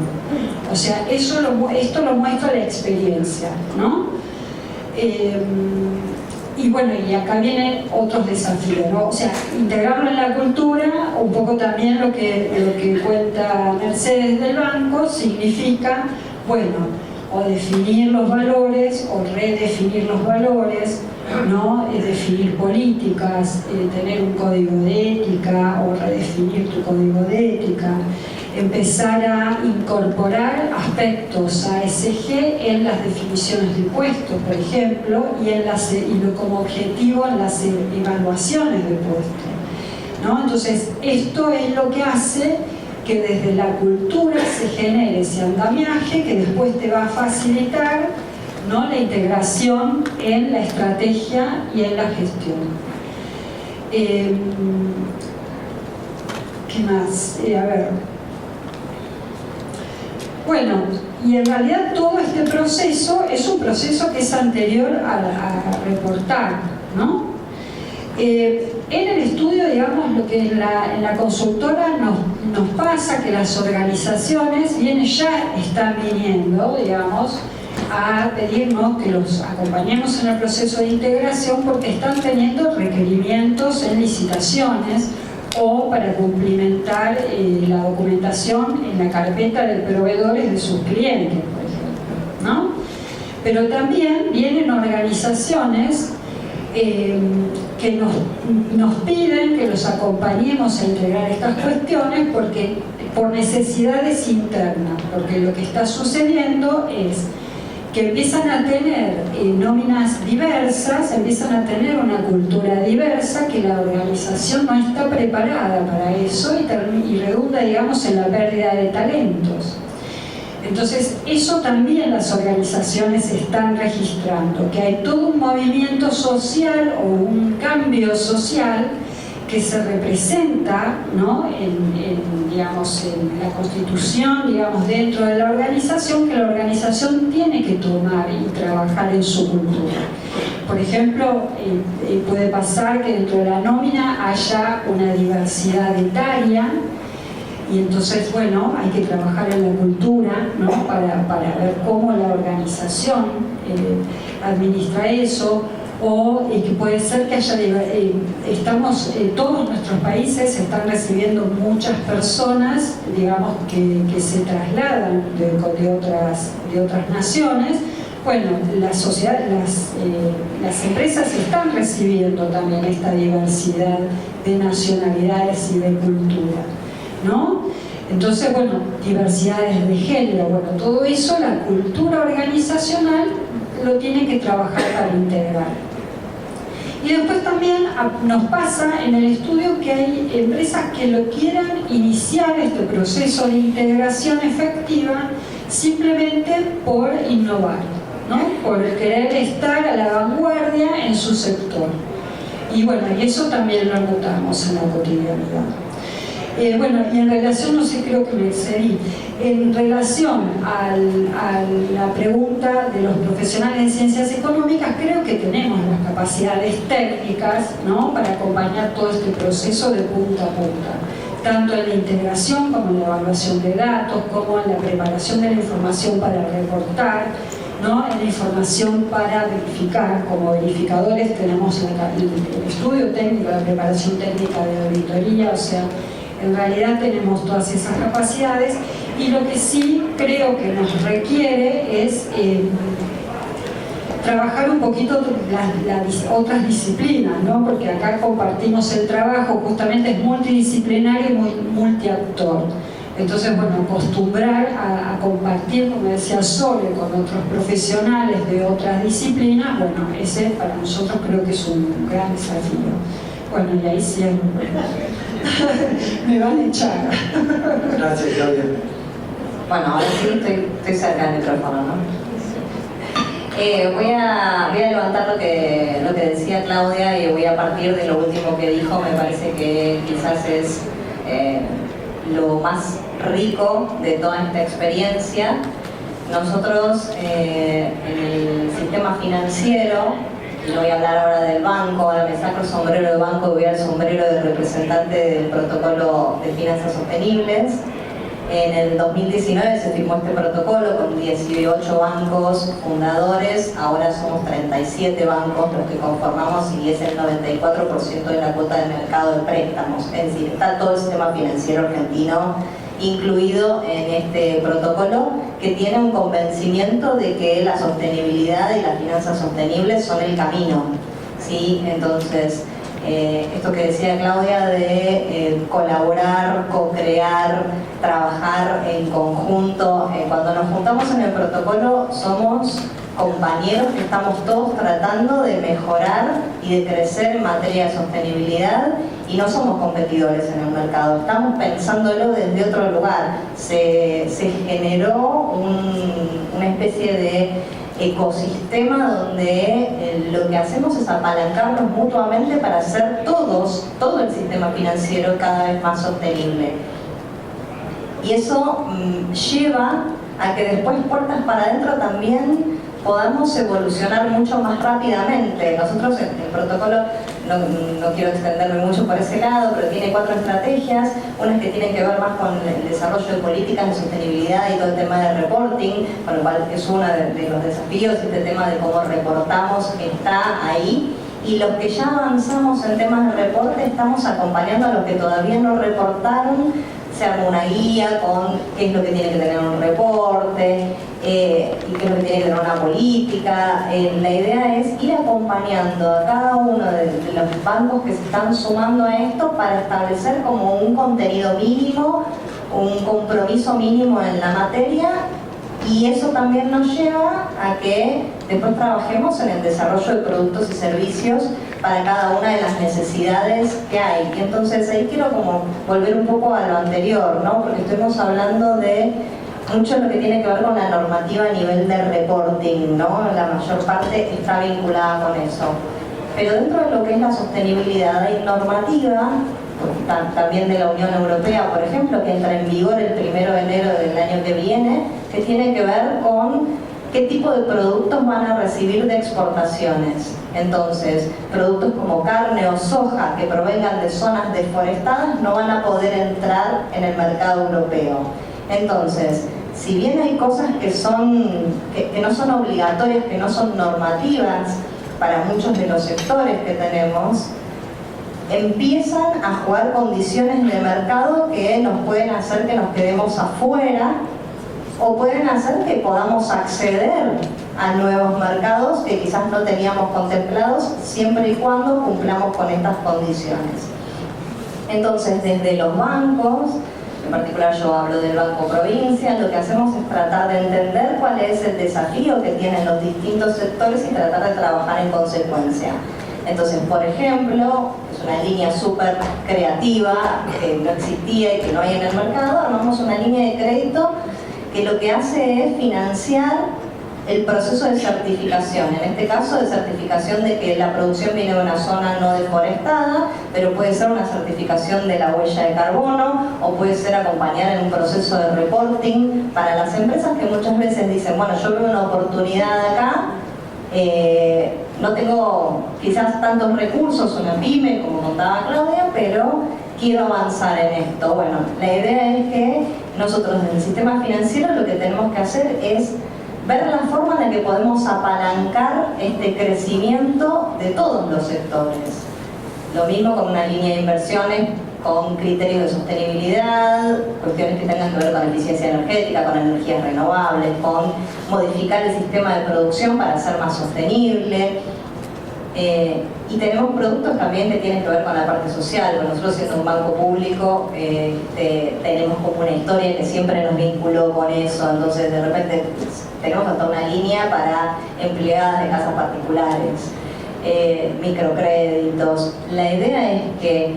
O sea, esto lo muestra la experiencia, ¿no? Y acá vienen otros desafíos, ¿no? O sea, integrarlo en la cultura, un poco también lo que cuenta Mercedes del banco, significa, o definir los valores, o redefinir los valores, ¿no? Definir políticas, tener un código de ética, o redefinir tu código de ética, empezar a incorporar aspectos ASG en las definiciones de puestos, por ejemplo, y como objetivo en las evaluaciones de puestos, ¿no? Entonces, esto es lo que hace que desde la cultura se genere ese andamiaje que después te va a facilitar, ¿no? La integración en la estrategia y en la gestión. ¿Qué más? Y en realidad todo este proceso es un proceso que es anterior a reportar, ¿no? En el estudio, digamos, lo que en la consultora nos pasa que las organizaciones ya están viniendo, digamos, a pedirnos que los acompañemos en el proceso de integración porque están teniendo requerimientos en licitaciones o para cumplimentar la documentación en la carpeta de proveedores de sus clientes, por ejemplo, ¿no? Pero también vienen organizaciones que nos piden que los acompañemos a integrar estas cuestiones por necesidades internas, porque lo que está sucediendo es que empiezan a tener nóminas diversas, empiezan a tener una cultura diversa, que la organización no está preparada para eso y redunda, digamos, en la pérdida de talentos. Entonces, eso también las organizaciones están registrando, que hay todo un movimiento social o un cambio social que se representa, ¿no? digamos, en la constitución, digamos, dentro de la organización, que la organización tiene que tomar y trabajar en su cultura. Por ejemplo, puede pasar que dentro de la nómina haya una diversidad etaria, y entonces, bueno, hay que trabajar en la cultura, ¿no? para ver cómo la organización administra eso. O que puede ser que haya, todos nuestros países están recibiendo muchas personas, digamos, que se trasladan de otras naciones. Bueno, las empresas están recibiendo también esta diversidad de nacionalidades y de cultura, ¿no? Entonces, bueno, diversidades de género, bueno, todo eso la cultura organizacional lo tiene que trabajar para integrar. Y después también nos pasa en el estudio que hay empresas que lo quieran iniciar este proceso de integración efectiva simplemente por innovar, ¿no? Por querer estar a la vanguardia en su sector. Y bueno, y eso también lo notamos en la cotidianidad. Bueno, y en relación, no sé, creo que me excedí, en relación a la pregunta de los profesionales de ciencias económicas, creo que tenemos las capacidades técnicas, ¿no? Para acompañar todo este proceso de punta a punta, tanto en la integración como en la evaluación de datos, como en la preparación de la información para reportar, ¿no? En la información para verificar. Como verificadores tenemos el estudio técnico, la preparación técnica de auditoría, o sea, en realidad tenemos todas esas capacidades, y lo que sí creo que nos requiere es trabajar un poquito las otras disciplinas, ¿no? Porque acá compartimos el trabajo, justamente es multidisciplinario y multiactor. Entonces, bueno, acostumbrar a compartir, como decía Sole, con otros profesionales de otras disciplinas, bueno, ese para nosotros creo que es un gran desafío. Bueno, y ahí siempre me van a echar. Gracias, Claudia. Bueno, ahora sí estoy cerca del micrófono, ¿no? Voy a levantar lo que decía Claudia, y voy a partir de lo último que dijo. Me parece que quizás es lo más rico de toda esta experiencia. Nosotros en el sistema financiero, no voy a hablar ahora del banco, ahora me saco el sombrero de banco y voy al sombrero de representante del protocolo de finanzas sostenibles. En el 2019 se firmó este protocolo con 18 bancos fundadores, ahora somos 37 bancos los que conformamos, y es el 94% de la cuota de mercado de préstamos. Es decir, está todo el sistema financiero argentino incluido en este protocolo, que tiene un convencimiento de que la sostenibilidad y las finanzas sostenibles son el camino, ¿sí? Entonces, esto que decía Claudia de colaborar, co-crear, trabajar en conjunto. Cuando nos juntamos en el protocolo somos compañeros que estamos todos tratando de mejorar y de crecer en materia de sostenibilidad, y no somos competidores en el mercado, estamos pensándolo desde otro lugar. Se generó una especie de ecosistema donde lo que hacemos es apalancarnos mutuamente para hacer todo el sistema financiero cada vez más sostenible. Y eso lleva a que después, puertas para adentro, también podamos evolucionar mucho más rápidamente. Nosotros en el protocolo, no quiero extenderme mucho por ese lado, pero tiene 4 estrategias, unas que tienen que ver más con el desarrollo de políticas de sostenibilidad y todo el tema de reporting, con lo cual es uno de los desafíos. Este tema de cómo reportamos está ahí, y los que ya avanzamos en temas de reporte estamos acompañando a los que todavía no reportaron. Se arma una guía con qué es lo que tiene que tener un reporte, y qué es lo que tiene que tener una política. La idea es ir acompañando a cada uno de los bancos que se están sumando a esto para establecer como un contenido mínimo, un compromiso mínimo en la materia, y eso también nos lleva a que después trabajemos en el desarrollo de productos y servicios para cada una de las necesidades que hay. Y entonces ahí quiero como volver un poco a lo anterior, ¿no? Porque estuvimos hablando de mucho lo que tiene que ver con la normativa a nivel de reporting, ¿no? La mayor parte está vinculada con eso. Pero dentro de lo que es la sostenibilidad hay normativa, también de la Unión Europea, por ejemplo, que entra en vigor el 1 de enero del año que viene, que tiene que ver con qué tipo de productos van a recibir de exportaciones. Entonces, productos como carne o soja que provengan de zonas deforestadas no van a poder entrar en el mercado europeo. Entonces, si bien hay cosas que no son obligatorias, que no son normativas para muchos de los sectores que tenemos, empiezan a jugar condiciones de mercado que nos pueden hacer que nos quedemos afuera o pueden hacer que podamos acceder a nuevos mercados que quizás no teníamos contemplados, siempre y cuando cumplamos con estas condiciones. Entonces, desde los bancos, en particular yo hablo del Banco Provincia, lo que hacemos es tratar de entender cuál es el desafío que tienen los distintos sectores y tratar de trabajar en consecuencia. Entonces, por ejemplo, es una línea súper creativa que no existía y que no hay en el mercado, armamos una línea de crédito que lo que hace es financiar el proceso de certificación, en este caso de certificación de que la producción viene de una zona no deforestada, pero puede ser una certificación de la huella de carbono o puede ser acompañar en un proceso de reporting para las empresas que muchas veces dicen, bueno, yo veo una oportunidad acá, no tengo quizás tantos recursos, una pyme, como contaba Claudia, pero quiero avanzar en esto. Bueno, la idea es que nosotros en el sistema financiero lo que tenemos que hacer es ver la forma en la que podemos apalancar este crecimiento de todos los sectores. Lo mismo con una línea de inversiones con criterios de sostenibilidad, cuestiones que tengan que ver con eficiencia energética, con energías renovables, con modificar el sistema de producción para ser más sostenible. Y tenemos productos también que tienen que ver con la parte social. Bueno, nosotros siendo un banco público tenemos como una historia que siempre nos vinculó con eso, entonces de repente tenemos hasta una línea para empleadas de casas particulares, microcréditos. La idea es que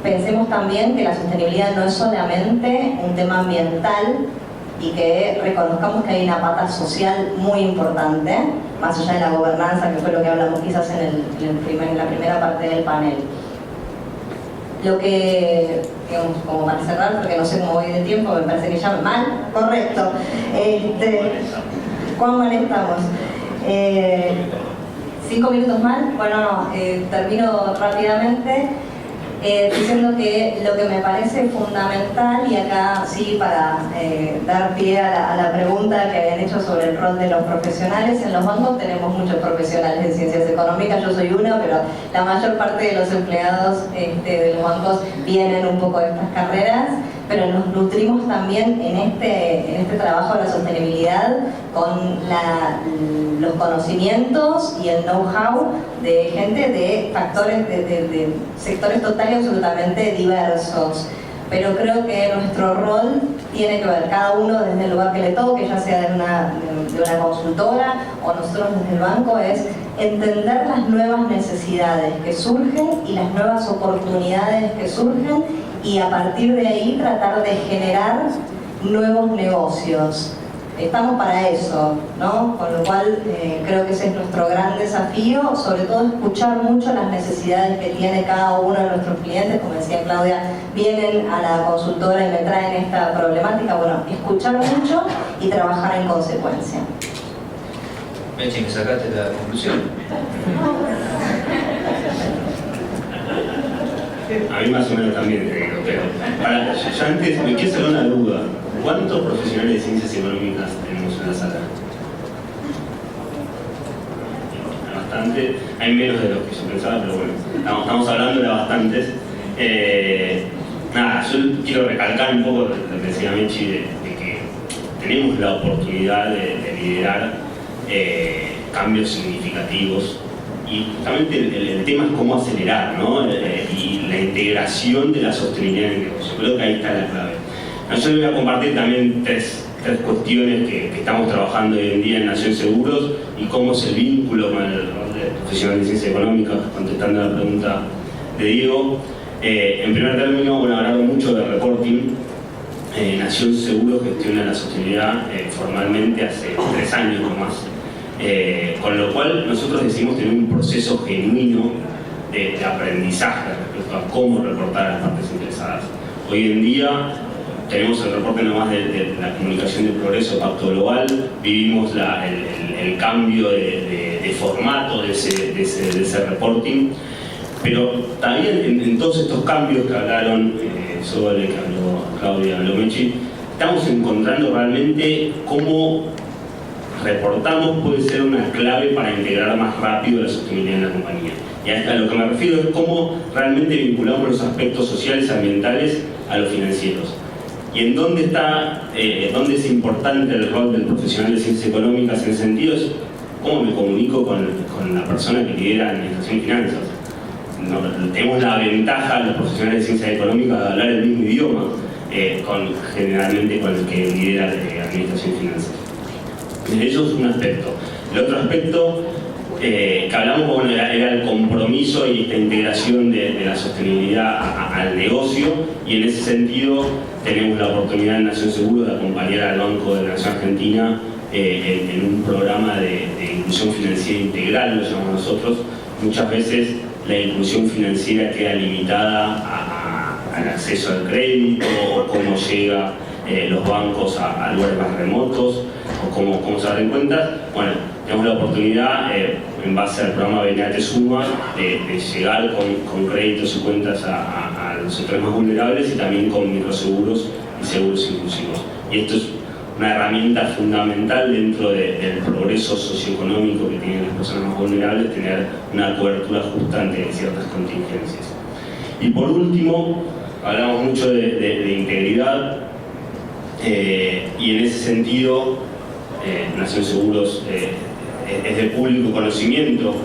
pensemos también que la sostenibilidad no es solamente un tema ambiental y que reconozcamos que hay una pata social muy importante, más allá de la gobernanza, que fue lo que hablamos quizás en la primera parte del panel. Lo que, digamos, como para cerrar, porque no sé cómo voy de tiempo, me parece que ya mal, correcto. ¿Cuán mal estamos? 5 minutos mal, bueno, no, termino rápidamente. Diciendo que lo que me parece fundamental, y acá sí para dar pie a la pregunta que habían hecho sobre el rol de los profesionales, en los bancos tenemos muchos profesionales de ciencias económicas, yo soy una, pero la mayor parte de los empleados de los bancos vienen un poco de estas carreras, pero nos nutrimos también en este trabajo de la sostenibilidad con los conocimientos y el know-how de gente de factores, de sectores total y absolutamente diversos. Pero creo que nuestro rol tiene que ver, cada uno desde el lugar que le toque, ya sea de una consultora o nosotros desde el banco, es entender las nuevas necesidades que surgen y las nuevas oportunidades que surgen y a partir de ahí tratar de generar nuevos negocios. Estamos para eso, ¿no? Con lo cual creo que ese es nuestro gran desafío, sobre todo escuchar mucho las necesidades que tiene cada uno de nuestros clientes. Como decía Claudia, vienen a la consultora y me traen esta problemática. Bueno, escuchar mucho y trabajar en consecuencia. Mechi, ¿me sacaste la conclusión? A mí más o menos también te digo, pero yo antes me quiero hacer una duda. ¿Cuántos profesionales de ciencias económicas tenemos en la sala? Bastante, hay menos de los que yo pensaba, pero bueno, estamos hablando de bastantes. Nada, yo quiero recalcar un poco lo que decía Mechi, de que tenemos la oportunidad de liderar cambios significativos. Y justamente el tema es cómo acelerar, ¿no? Y la integración de la sostenibilidad en el negocio. Creo que ahí está la clave. Yo les voy a compartir también tres cuestiones que estamos trabajando hoy en día en Nación Seguros y cómo es el vínculo con el rol de profesional de ciencia económica, contestando la pregunta de Diego. En primer término, bueno, hablamos mucho de reporting. Nación Seguros gestiona la sostenibilidad formalmente hace 3 años o más. Con lo cual nosotros decidimos tener un proceso genuino de aprendizaje respecto a cómo reportar a las partes interesadas. Hoy en día tenemos el reporte nomás de la comunicación de progreso Pacto Global, vivimos el cambio de formato de ese reporting, pero también en todos estos cambios que hablaron Sole, que habló Claudia, habló Mechi, estamos encontrando realmente cómo reportamos puede ser una clave para integrar más rápido la sostenibilidad en la compañía. Y a lo que me refiero es cómo realmente vinculamos los aspectos sociales y ambientales a los financieros. Y en dónde es importante el rol del profesional de ciencias económicas en ese sentido, es cómo me comunico con la persona que lidera administración y finanzas. Tenemos la ventaja, los profesionales de ciencias económicas, de hablar el mismo idioma, generalmente con el que lidera administración y finanzas. Eso es un aspecto. El otro aspecto que hablamos, bueno, era el compromiso y esta integración de la sostenibilidad al negocio, y en ese sentido tenemos la oportunidad en Nación Seguros de acompañar al Banco de la Nación Argentina en un programa de inclusión financiera integral, lo llamamos nosotros. Muchas veces la inclusión financiera queda limitada al acceso al crédito, o cómo llega los bancos a lugares más remotos, o cómo se dan cuentas. Bueno, tenemos la oportunidad, en base al programa BNAT Suma, de llegar con créditos y cuentas a los sectores más vulnerables, y también con microseguros y seguros inclusivos. Y esto es una herramienta fundamental dentro del progreso socioeconómico que tienen las personas más vulnerables, tener una cobertura justa ante ciertas contingencias. Y por último, hablamos mucho de integridad, y en ese sentido Nación Seguros es de público conocimiento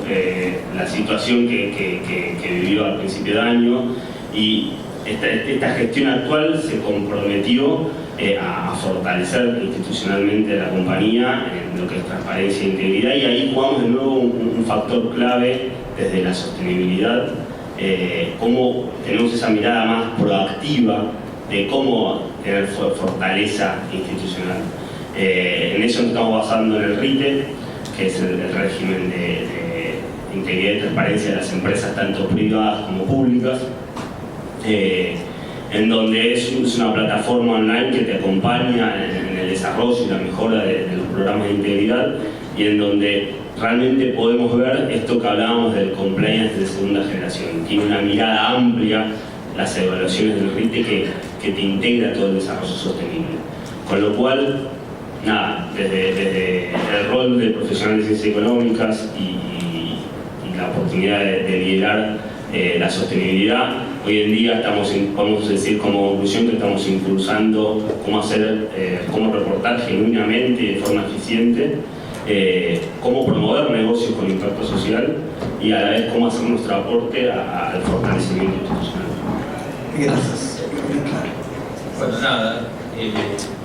la situación que vivió al principio de año, y esta gestión actual se comprometió a fortalecer institucionalmente la compañía en lo que es transparencia e integridad, y ahí jugamos de nuevo un factor clave desde la sostenibilidad, cómo tenemos esa mirada más proactiva de cómo tener fortaleza institucional. En eso nos estamos basando en el RITE, que es el régimen de integridad y transparencia de las empresas, tanto privadas como públicas, en donde es una plataforma online que te acompaña en el desarrollo y la mejora de los programas de integridad, y en donde realmente podemos ver esto que hablábamos del compliance de segunda generación. Tiene una mirada amplia, las evaluaciones del RITE, que te integra todo el desarrollo sostenible. Con lo cual, nada, desde el rol de profesionales de ciencias económicas y la oportunidad de liderar la sostenibilidad, hoy en día podemos decir como conclusión que estamos impulsando cómo reportar genuinamente y de forma eficiente, cómo promover negocios con impacto social, y a la vez cómo hacer nuestro aporte al fortalecimiento institucional. Gracias. Bueno, nada,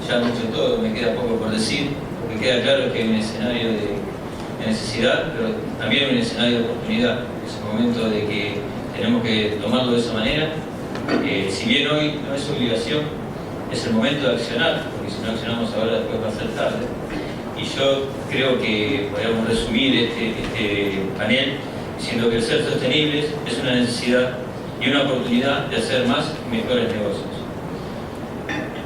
ya han dicho todo, me queda poco por decir. Lo que queda claro es que hay un escenario de necesidad, pero también un escenario de oportunidad. Es el momento de que tenemos que tomarlo de esa manera. Si bien hoy no es obligación, es el momento de accionar, porque si no accionamos ahora, después va a ser tarde. Y yo creo que podríamos resumir este panel diciendo que el ser sostenibles es una necesidad y una oportunidad de hacer más y mejores negocios.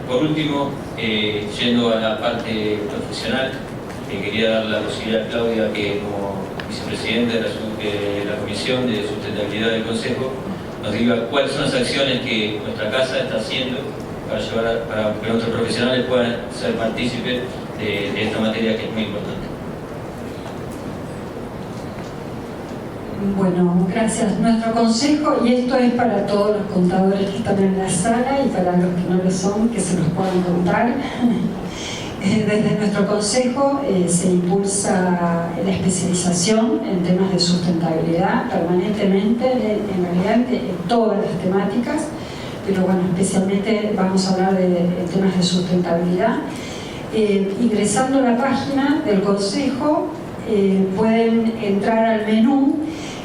Por último, yendo a la parte profesional, quería dar la posibilidad a Claudia, que como vicepresidenta de la Comisión de Sustentabilidad del Consejo, nos diga cuáles son las acciones que nuestra casa está haciendo para que nuestros profesionales puedan ser partícipes de esta materia que es muy importante. Bueno, gracias. Nuestro consejo, y esto es para todos los contadores que están en la sala y para los que no lo son, que se los puedan contar. Desde nuestro consejo se impulsa la especialización en temas de sustentabilidad permanentemente, en realidad en todas las temáticas, pero bueno, especialmente vamos a hablar de temas de sustentabilidad. Ingresando a la página del consejo pueden entrar al menú,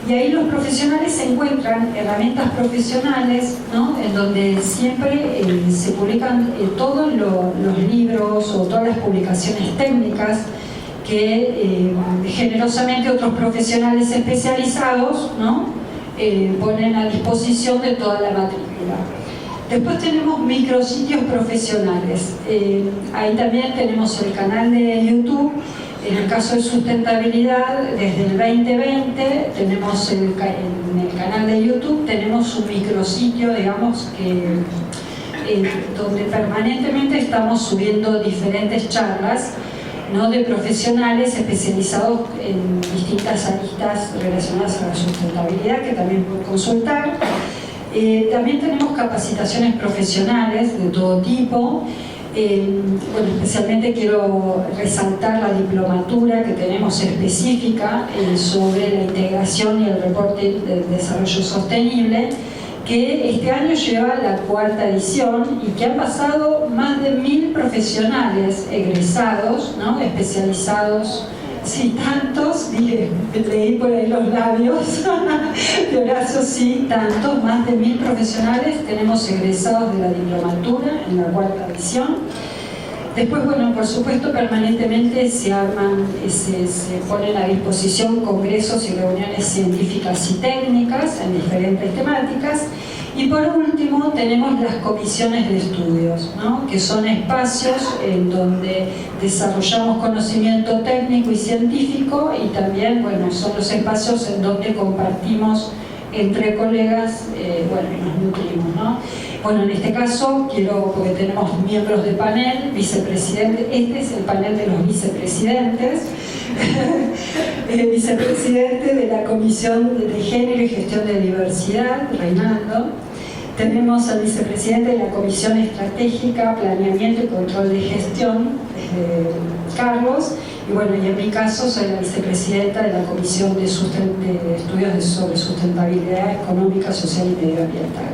y ahí los profesionales encuentran herramientas profesionales, ¿no?, en donde siempre se publican todos los libros o todas las publicaciones técnicas que generosamente otros profesionales especializados, ¿no? Ponen a disposición de toda la matrícula. Después tenemos micrositios profesionales. Ahí también tenemos el canal de YouTube. En el caso de sustentabilidad, desde el 2020 tenemos en el canal de YouTube tenemos un micrositio, digamos, donde permanentemente estamos subiendo diferentes charlas, ¿no?, de profesionales especializados en distintas aristas relacionadas a la sustentabilidad, que también pueden consultar. También tenemos capacitaciones profesionales de todo tipo. Bueno, especialmente quiero resaltar la diplomatura que tenemos específica sobre la integración y el reporte del desarrollo sostenible, que este año lleva la 4ª edición y que han pasado más de 1000 profesionales egresados, ¿no?, especializados. Sí, tantos, leí por ahí los labios de Horacio, sí, tantos, más de 1000 profesionales tenemos egresados de la diplomatura en la 4ª edición. Después, bueno, por supuesto, permanentemente se arman, se ponen a disposición congresos y reuniones científicas y técnicas en diferentes temáticas. Y por último tenemos las comisiones de estudios, ¿no?, que son espacios en donde desarrollamos conocimiento técnico y científico, y también, bueno, son los espacios en donde compartimos entre colegas, bueno, nos nutrimos, ¿no? Bueno, en este caso porque tenemos miembros de panel, vicepresidente, este es el panel de los vicepresidentes, vicepresidente de la Comisión de Género y Gestión de Diversidad, Reinaldo. Tenemos al vicepresidente de la Comisión Estratégica, Planeamiento y Control de Gestión, Carlos. Y bueno, y en mi caso soy la vicepresidenta de la Comisión de Estudios sobre Sustentabilidad Económica, Social y Medioambiental.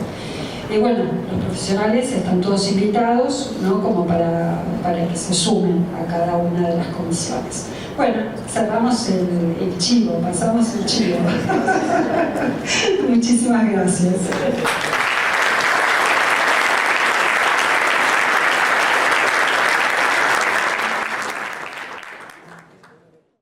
Y bueno, los profesionales están todos invitados, ¿no?, como para que se sumen a cada una de las comisiones. Bueno, cerramos el chivo, pasamos el chivo. Muchísimas gracias.